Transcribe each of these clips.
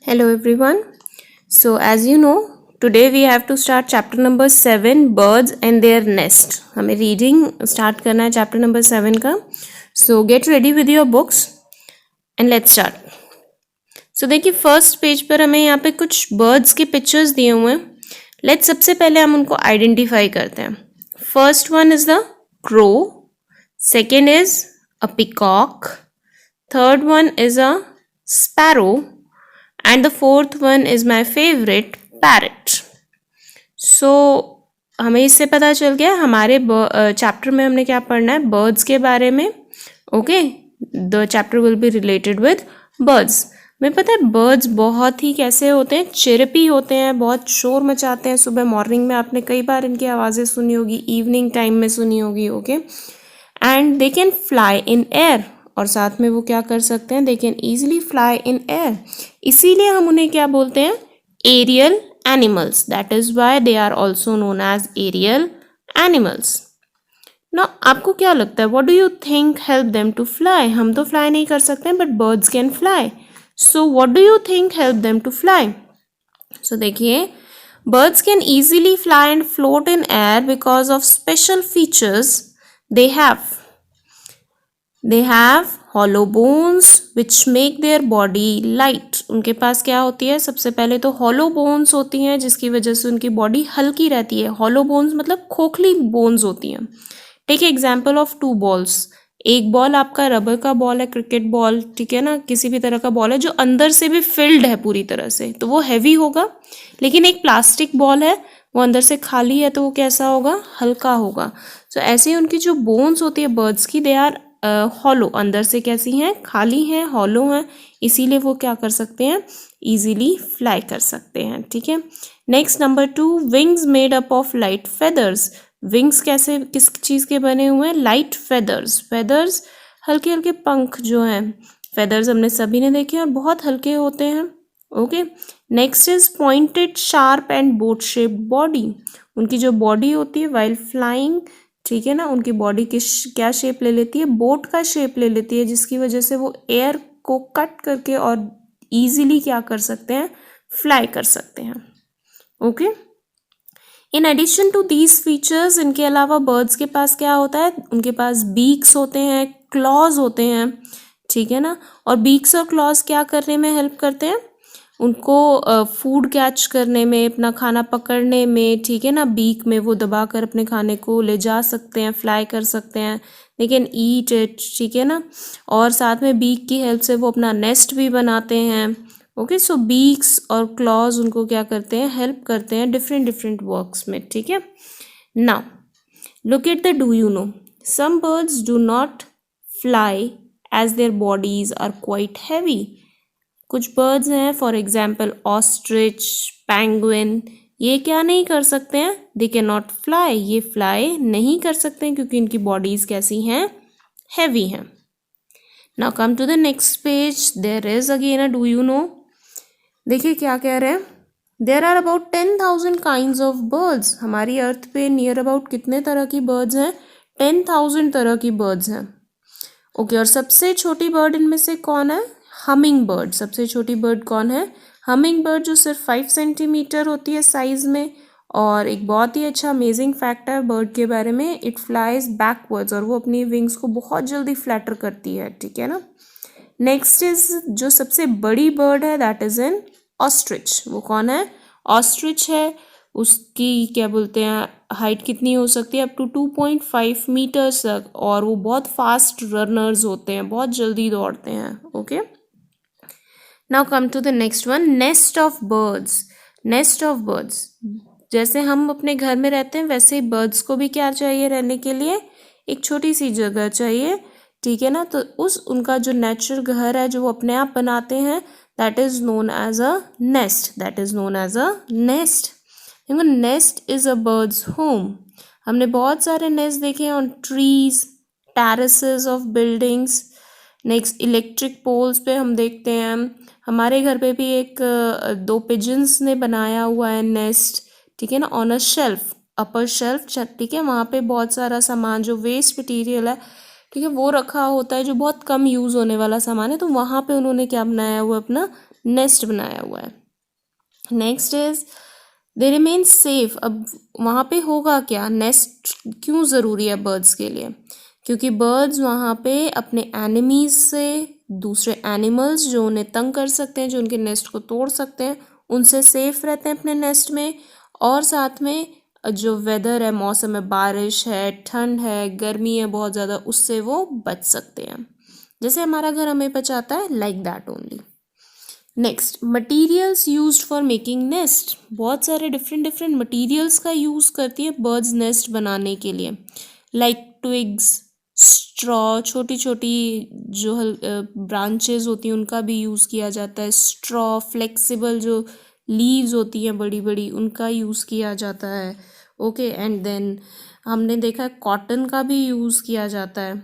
Hello everyone. So as you know, today we have to start chapter number 7 birds and their nest. हमें reading start करना है chapter number 7 का. So get ready with your books and let's start. So देखिए first page पर हमें यहाँ पे कुछ birds के pictures दिए हुए हैं. Let's सबसे पहले हम उनको identify करते हैं. First one is the crow. Second is a peacock. Third one is a sparrow. And the fourth one is my favorite, parrot. So हमें इससे पता चल गया हमारे चैप्टर में हमने क्या पढ़ना है बर्ड्स के बारे में. Okay, the chapter will be related with birds. हमें पता है बर्ड्स बहुत ही कैसे होते हैं, चिरपी होते हैं, बहुत शोर मचाते हैं. सुबह मॉर्निंग में आपने कई बार इनकी आवाज़ें सुनी होगी, इवनिंग टाइम में सुनी होगी. Okay, and they can fly in air. और साथ में वो क्या कर सकते हैं, they can easily fly in air. इसीलिए हम उन्हें क्या बोलते हैं, aerial animals. That is why they are also known as aerial animals. ना आपको क्या लगता है, what do you think help them to fly? हम तो फ्लाई नहीं कर सकते but birds can fly. So what do you think help them to fly? So देखिए, birds can easily fly and float in air because of special features they have. They have hollow bones which make their body light. उनके पास क्या होती है, सबसे पहले तो hollow bones होती हैं जिसकी वजह से उनकी बॉडी हल्की रहती है. hollow bones मतलब खोखली bones होती हैं. Take example of 2 balls. एक बॉल आपका रबर का बॉल है, क्रिकेट बॉल, ठीक है ना, किसी भी तरह का बॉल है जो अंदर से भी फिल्ड है पूरी तरह से, तो वो हैवी होगा. लेकिन एक प्लास्टिक बॉल है, वो अंदर से खाली है, तो वो कैसा होगा, हल्का होगा. तो ऐसे ही उनकी जो बोन्स होती है बर्ड्स की, दे आर हॉलो. अंदर से कैसी हैं, खाली हैं, हॉलो हैं. इसीलिए वो क्या कर सकते हैं, इजीली फ्लाई कर सकते हैं. ठीक है. Next number 2, wings made up of light feathers. Wings कैसे, किस चीज़ के बने हुए हैं, लाइट फेदर्स. फेदर्स हल्के हल्के पंख जो हैं, फेदर्स हमने सभी ने देखे और बहुत हल्के होते हैं. Okay. Next is pointed sharp and boat shaped body. उनकी जो बॉडी होती है वाइल फ्लाइंग, ठीक है ना, उनकी बॉडी किस क्या शेप ले लेती है, बोट का शेप ले लेती है, जिसकी वजह से वो एयर को कट करके और इजीली क्या कर सकते हैं, फ्लाई कर सकते हैं. Okay. In addition to these features, इनके अलावा बर्ड्स के पास क्या होता है, उनके पास बीक्स होते हैं, क्लॉज होते हैं, ठीक है ना. और बीक्स और क्लॉज क्या करने में हेल्प करते हैं, उनको फूड कैच करने में, अपना खाना पकड़ने में, ठीक है ना. बीक में वो दबा कर अपने खाने को ले जा सकते हैं, फ्लाई कर सकते हैं, दे कैन ईट इट, ठीक है ना. और साथ में बीक की हेल्प से वो अपना नेस्ट भी बनाते हैं. ओके. सो बीक्स और क्लॉज उनको क्या करते हैं, हेल्प करते हैं डिफरेंट डिफरेंट वर्क्स में. ठीक है. Now look at the do you know. Some birds do not fly as their bodies are quite heavy. कुछ बर्ड्स हैं, फॉर एग्जाम्पल ऑस्ट्रिच, पेंगुइन, ये क्या नहीं कर सकते हैं, दे कैन नॉट फ्लाई. ये फ्लाई नहीं कर सकते हैं क्योंकि इनकी बॉडीज कैसी हैं, हैवी हैं. Now come to the next page. There is again a do you know. देखिए क्या कह रहे हैं, there are about 10,000 kinds of birds. हमारी अर्थ पे नियर अबाउट कितने तरह की बर्ड्स हैं, 10,000 तरह की बर्ड्स हैं. ओके. और सबसे छोटी बर्ड इनमें से कौन है, हमिंग बर्ड. सबसे छोटी बर्ड कौन है, हमिंग बर्ड, जो सिर्फ 5 सेंटीमीटर होती है साइज में. और एक बहुत ही अच्छा अमेजिंग फैक्ट है बर्ड के बारे में, इट फ्लाइज बैकवर्ड्स, और वो अपनी विंग्स को बहुत जल्दी फ्लैटर करती है. ठीक है ना. नेक्स्ट इज जो सबसे बड़ी बर्ड है, दैट इज एन ऑस्ट्रिच. वो कौन है, ऑस्ट्रिच है. उसकी क्या बोलते हैं, हाइट कितनी हो सकती है, अप टू 2.5 मीटर्स तक. और वो बहुत फास्ट रनर्स होते हैं, बहुत जल्दी दौड़ते हैं. Okay. Now come to the next one, nest of birds. Nest of birds, जैसे हम अपने घर में रहते हैं वैसे ही बर्ड्स को भी क्या चाहिए, रहने के लिए एक छोटी सी जगह चाहिए. ठीक है ना. तो उनका जो नेचुरल घर है जो वो अपने आप बनाते हैं, that is known as a nest. That is known as a nest. Nest is a bird's home. हमने बहुत सारे नेस्ट देखे हैं on trees, terraces of buildings. Next electric poles पे हम देखते हैं. हमारे घर पे भी एक 2 पिजन्स ने बनाया हुआ है नेस्ट. ठीक है ना, on a shelf, upper shelf. ठीक है, वहाँ पे बहुत सारा सामान जो वेस्ट मटीरियल है, ठीक है, वो रखा होता है जो बहुत कम यूज़ होने वाला सामान है, तो वहाँ पे उन्होंने क्या बनाया हुआ है, अपना नेस्ट बनाया हुआ है। Next is they remain safe. अब वहाँ पे होगा क्या, नेस्ट क्यों ज़रूरी है बर्ड्स के लिए, क्योंकि बर्ड्स वहाँ पे अपने एनिमीज से, दूसरे एनिमल्स जो उन्हें तंग कर सकते हैं, जो उनके नेस्ट को तोड़ सकते हैं, उनसे सेफ रहते हैं अपने नेस्ट में। और साथ में जो वेदर है, मौसम है, बारिश है, ठंड है, गर्मी है बहुत ज़्यादा, उससे वो बच सकते हैं। जैसे हमारा घर हमें बचाता है, like that only. Next, materials used for making nest. बहुत सारे डिफरेंट डिफरेंट मटीरियल्स का यूज़ करती है बर्ड्स नेस्ट बनाने के लिए, लाइक ट्विग्स, स्ट्रॉ, छोटी छोटी जो ब्रांचेस होती हैं उनका भी यूज़ किया जाता है, स्ट्रॉ, फ्लेक्सिबल जो लीव्स होती हैं बड़ी बड़ी, उनका यूज़ किया जाता है। ओके, एंड देन हमने देखा है कॉटन का भी यूज़ किया जाता है,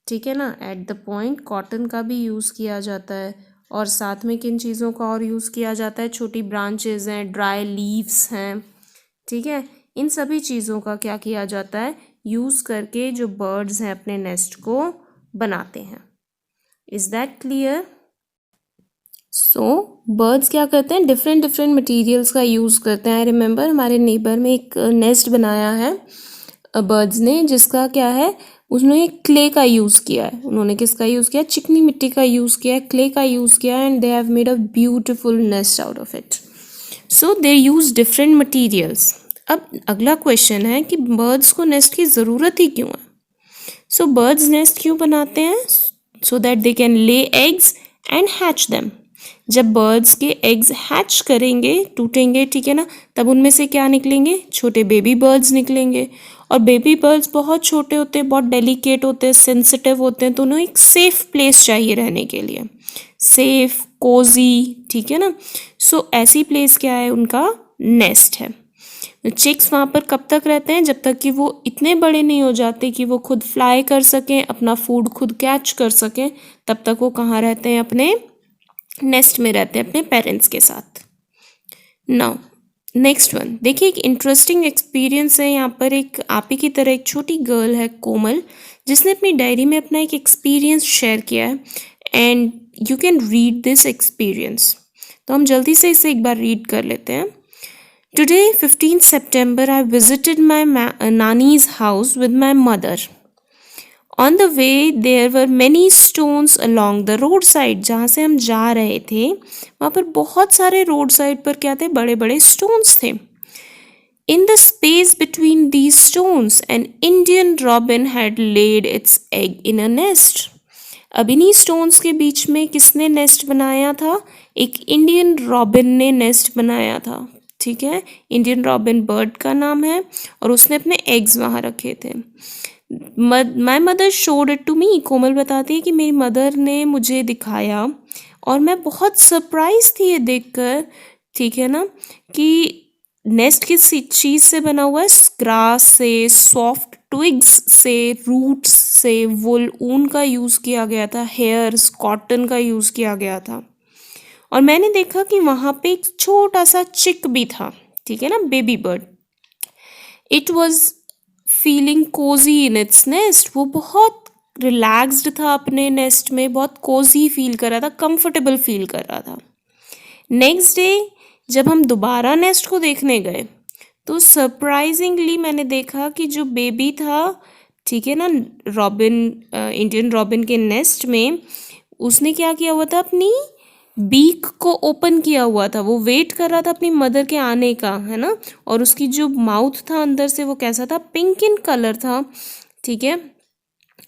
ठीक है ना, एट द पॉइंट कॉटन का भी यूज़ किया जाता है। और साथ में किन चीज़ों का और यूज़ किया जाता है, छोटी ब्रांचेज हैं, ड्राई लीव्स हैं, ठीक है, इन सभी चीज़ों का क्या किया जाता है, यूज़ करके जो बर्ड्स हैं अपने नेस्ट को बनाते हैं। Is that clear? So birds क्या करते हैं, डिफरेंट डिफरेंट मटेरियल्स का यूज़ करते हैं। आई रिमेंबर हमारे नेबर में एक नेस्ट बनाया है बर्ड्स ने, जिसका क्या है, उसने क्ले का यूज़ किया है। उन्होंने किसका यूज़ किया, चिकनी मिट्टी का यूज़ किया है, क्ले का यूज़ किया है, and they have made a beautiful nest out of it. So they use different materials. अब अगला क्वेश्चन है कि बर्ड्स को नेस्ट की ज़रूरत ही क्यों है। सो बर्ड्स नेस्ट क्यों बनाते हैं, so that they can lay eggs and hatch them. जब बर्ड्स के एग्स हैच करेंगे, टूटेंगे, ठीक है ना, तब उनमें से क्या निकलेंगे, छोटे बेबी बर्ड्स निकलेंगे। और बेबी बर्ड्स बहुत छोटे होते हैं, बहुत डेलिकेट होते हैं, सेंसिटिव होते हैं, तो उन्हें एक सेफ प्लेस चाहिए रहने के लिए, सेफ, कोजी, ठीक है ना। सो ऐसी प्लेस क्या है, उनका नेस्ट है। चिक्स वहाँ पर कब तक रहते हैं, जब तक कि वो इतने बड़े नहीं हो जाते कि वो खुद फ्लाई कर सकें, अपना फूड खुद कैच कर सकें, तब तक वो कहाँ रहते हैं, अपने नेस्ट में रहते हैं अपने पेरेंट्स के साथ। नाउ नेक्स्ट वन देखिए, एक इंटरेस्टिंग एक्सपीरियंस है यहाँ पर। एक आप ही की तरह एक छोटी गर्ल है, कोमल, जिसने अपनी डायरी में अपना एक एक्सपीरियंस शेयर किया है, and you can read this experience. तो हम जल्दी से इसे एक बार रीड कर लेते हैं। Today, 15th September, I visited my Nani's house with my mother. On the way, there were many stones along the roadside. जहाँ से हम जा रहे थे वहाँ पर बहुत सारे रोड साइड पर क्या थे, बड़े बड़े stones थे. In the space between these stones, an Indian robin had laid its egg in a nest. अब इन्हीं स्टोन्स के बीच में किसने नेस्ट बनाया था, एक इंडियन रॉबिन ने नेस्ट बनाया था, ठीक है, इंडियन रॉबिन बर्ड का नाम है, और उसने अपने एग्स वहाँ रखे थे। My mother showed it to me, Komal बताती है कि मेरी मदर ने मुझे दिखाया और मैं बहुत सरप्राइज थी ये देखकर, ठीक है ना, कि नेस्ट किस चीज़ से बना हुआ है, ग्रास से, सॉफ्ट ट्विग्स से, रूट्स से, वुल, ऊन का यूज़ किया गया था, हेयर्स, कॉटन का यूज़ किया गया था। और मैंने देखा कि वहाँ पे एक छोटा सा चिक भी था, ठीक है ना, baby bird. It was feeling cozy in its nest, वो बहुत रिलैक्स्ड था अपने नेस्ट में, बहुत कोजी फील कर रहा था, कंफर्टेबल फील कर रहा था। नेक्स्ट डे जब हम दोबारा नेस्ट को देखने गए तो सरप्राइजिंगली मैंने देखा कि जो बेबी था, ठीक है ना, रॉबिन, इंडियन रॉबिन के नेस्ट में, उसने क्या किया हुआ था, अपनी बीक को ओपन किया हुआ था, वो वेट कर रहा था अपनी मदर के आने का, है ना, और उसकी जो माउथ था अंदर से वो कैसा था, पिंक इन कलर था, ठीक है।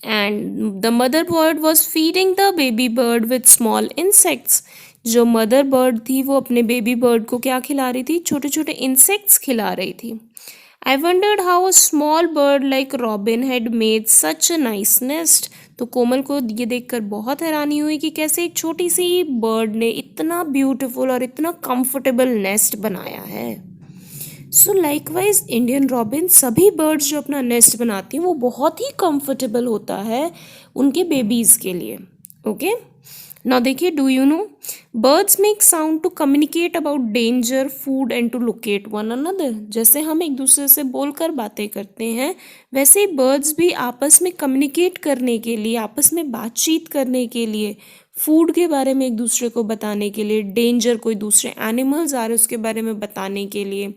And the mother bird was feeding the baby bird with small insects, जो मदर बर्ड थी वो अपने बेबी बर्ड को क्या खिला रही थी, छोटे छोटे इंसेक्ट्स खिला रही थी। आई wandered how a small bird like robin had made such a nice nest, तो कोमल को ये देखकर बहुत हैरानी हुई कि कैसे एक छोटी सी बर्ड ने इतना ब्यूटीफुल और इतना कंफर्टेबल नेस्ट बनाया है। सो लाइकवाइज इंडियन रॉबिन, सभी बर्ड्स जो अपना नेस्ट बनाती हैं वो बहुत ही कंफर्टेबल होता है उनके बेबीज़ के लिए। ओके, नाउ देखिए, do you know birds make sound to communicate about danger, food and to locate one another. जैसे हम एक दूसरे से बोलकर बातें करते हैं, वैसे ही बर्ड्स भी आपस में कम्युनिकेट करने के लिए, आपस में बातचीत करने के लिए, फूड के बारे में एक दूसरे को बताने के लिए, डेंजर कोई दूसरे एनिमल्स आ रहे उसके बारे में बताने के लिए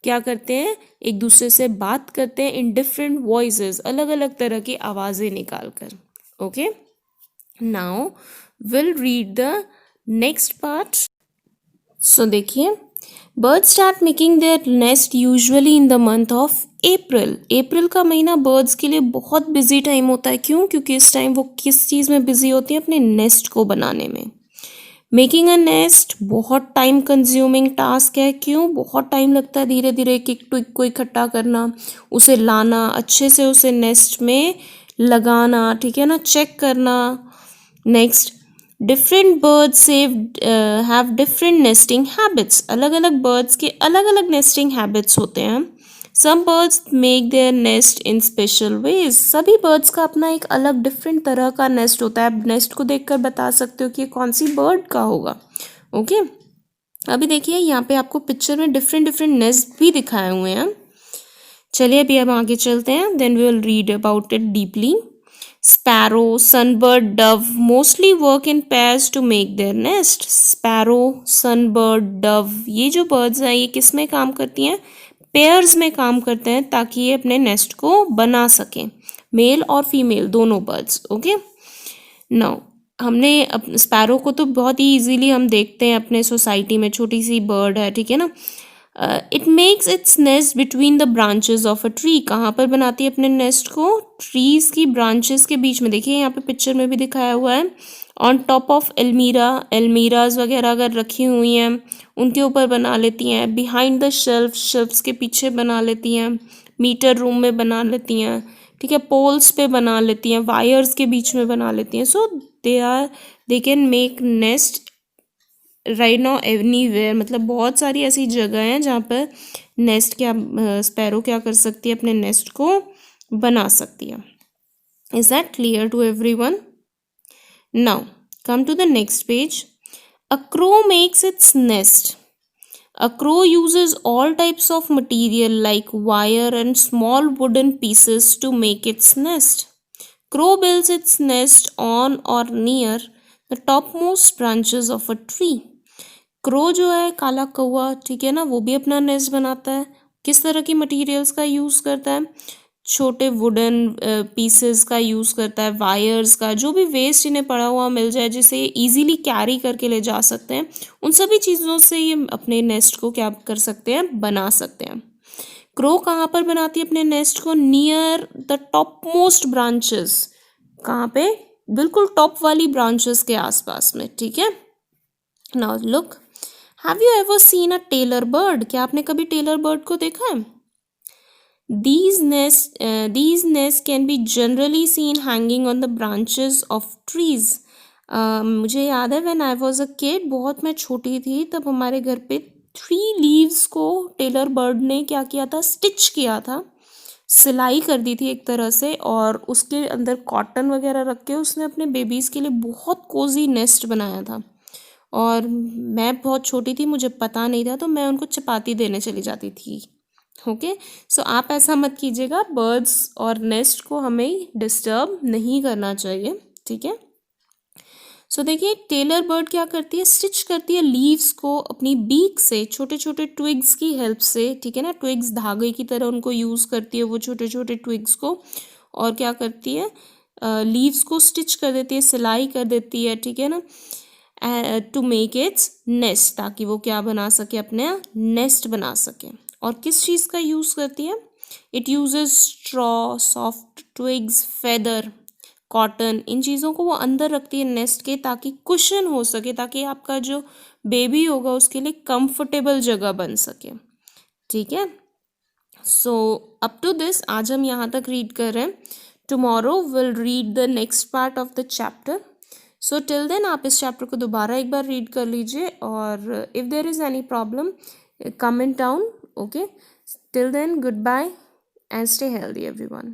क्या करते हैं, एक दूसरे से बात करते हैं इन डिफरेंट वॉइसेस, अलग अलग तरह की आवाज़ें निकाल कर। Okay, now will read the next part. So देखिए, birds start making their nest usually in the month of April. अप्रैल का महीना बर्ड्स के लिए बहुत बिजी टाइम होता है। क्यों? क्योंकि इस टाइम वो किस चीज़ में बिजी होती हैं? अपने नेस्ट को बनाने में। मेकिंग अ नेस्ट बहुत टाइम कंज्यूमिंग टास्क है। क्यों? बहुत टाइम लगता है धीरे धीरे एक एक ट्विग को इकट्ठा करना, उसे लाना, अच्छे से उसे नेस्ट में लगाना, ठीक है ना, चेक करना। Next, different birds have different nesting habits. अलग अलग बर्ड्स के अलग अलग नेस्टिंग हैबिट्स होते हैं। Some birds make their nest in special ways. सभी बर्ड्स का अपना एक अलग डिफरेंट तरह का नेस्ट होता है। आप नेस्ट को देखकर बता सकते हो कि ये कौन सी बर्ड का होगा। ओके, अभी देखिए यहाँ पे आपको पिक्चर में डिफरेंट डिफरेंट नेस्ट भी दिखाए हुए हैं। चलिए अभी हम आगे चलते हैं, then we will read about it deeply. Sparrow, sunbird, dove mostly work in pairs to make their nest. Sparrow, sunbird, dove, ये जो बर्ड्स हैं ये किस में काम करती हैं? पेयर्स में काम करते हैं ताकि ये अपने नेस्ट को बना सकें, मेल और फीमेल दोनों बर्ड्स। ओके, नाउ हमने स्पैरो को तो बहुत ही इजीली हम देखते हैं अपने सोसाइटी में, छोटी सी बर्ड है, ठीक है ना। It makes its nest between the branches of a tree. कहाँ पर बनाती है अपने नेस्ट को? ट्रीज की ब्रांचेस के बीच में। देखिए यहाँ पे पिक्चर में भी दिखाया हुआ है। ऑन टॉप ऑफ एलमीराज वगैरह अगर रखी हुई हैं उनके ऊपर बना लेती हैं। बिहाइंड द शेल्फ्स के पीछे बना लेती हैं। मीटर रूम में बना लेती हैं, ठीक है, पोल्स पे बना लेती हैं, वायर्स के बीच में बना लेती हैं। So they can make nest right now everywhere. मतलब बहुत सारी ऐसी जगह हैं जहाँ पर नेस्ट क्या स्पैरो क्या कर सकती है? अपने नेस्ट को बना सकती है। Is that clear to everyone? Now come to the next page. A crow makes its nest. A crow uses all types of material like wire and small wooden pieces to make its nest. Crow builds its nest on or near the topmost branches of a tree. Crow जो है, काला कौवा, ठीक है ना, वो भी अपना नेस्ट बनाता है। किस तरह की मटेरियल्स का यूज़ करता है? छोटे वुडन पीसेस का यूज़ करता है, वायर्स का, जो भी वेस्ट इन्हें पड़ा हुआ मिल जाए जिसे ये ईजिली कैरी करके ले जा सकते हैं, उन सभी चीज़ों से ये अपने नेस्ट को क्या कर सकते हैं? बना सकते हैं। क्रो कहाँ पर बनाती है अपने नेस्ट को? Near the top most branches. कहाँ पे? बिल्कुल टॉप वाली ब्रांचेस के आसपास में, ठीक है। Now look, have you ever seen a tailor bird? क्या आपने कभी टेलर बर्ड को देखा है? These nests can be generally seen hanging on the branches of trees. मुझे याद है when I was a kid, बहुत मैं छोटी थी तब हमारे घर पे 3 लीव्स को टेलर बर्ड ने क्या किया था? स्टिच किया था, सिलाई कर दी थी एक तरह से, और उसके अंदर कॉटन वगैरह रख के उसने अपने बेबीज़ के लिए बहुत कोजी नेस्ट बनाया था। और मैं बहुत छोटी थी, मुझे पता नहीं था, तो मैं उनको चपाती देने चली जाती थी। ओके, सो आप ऐसा मत कीजिएगा, बर्ड्स और नेस्ट को हमें डिस्टर्ब नहीं करना चाहिए, ठीक है। सो देखिए, टेलर बर्ड क्या करती है? स्टिच करती है लीव्स को अपनी बीक से, छोटे छोटे ट्विग्स की हेल्प से, ठीक है ना। ट्विग्स धागे की तरह उनको यूज़ करती है वो छोटे छोटे ट्विग्स को, और क्या करती है? लीव्स को स्टिच कर देती है, सिलाई कर देती है, ठीक है ना, टू मेक इट्स नेस्ट, ताकि वो क्या बना सके? अपने नेस्ट बना सके। और किस चीज़ का यूज़ करती है? It uses straw, soft twigs, feather, cotton, इन चीज़ों को वो अंदर रखती है नेस्ट के, ताकि कुशन हो सके, ताकि आपका जो बेबी होगा उसके लिए कंफर्टेबल जगह बन सके, ठीक है। सो अप टू दिस आज हम यहाँ तक रीड कर रहे हैं। Tomorrow will read the next part of the chapter. So till then आप इस चैप्टर को दोबारा एक बार रीड कर लीजिए, और if there is any problem comment down. Okay, till then, goodbye and stay healthy everyone.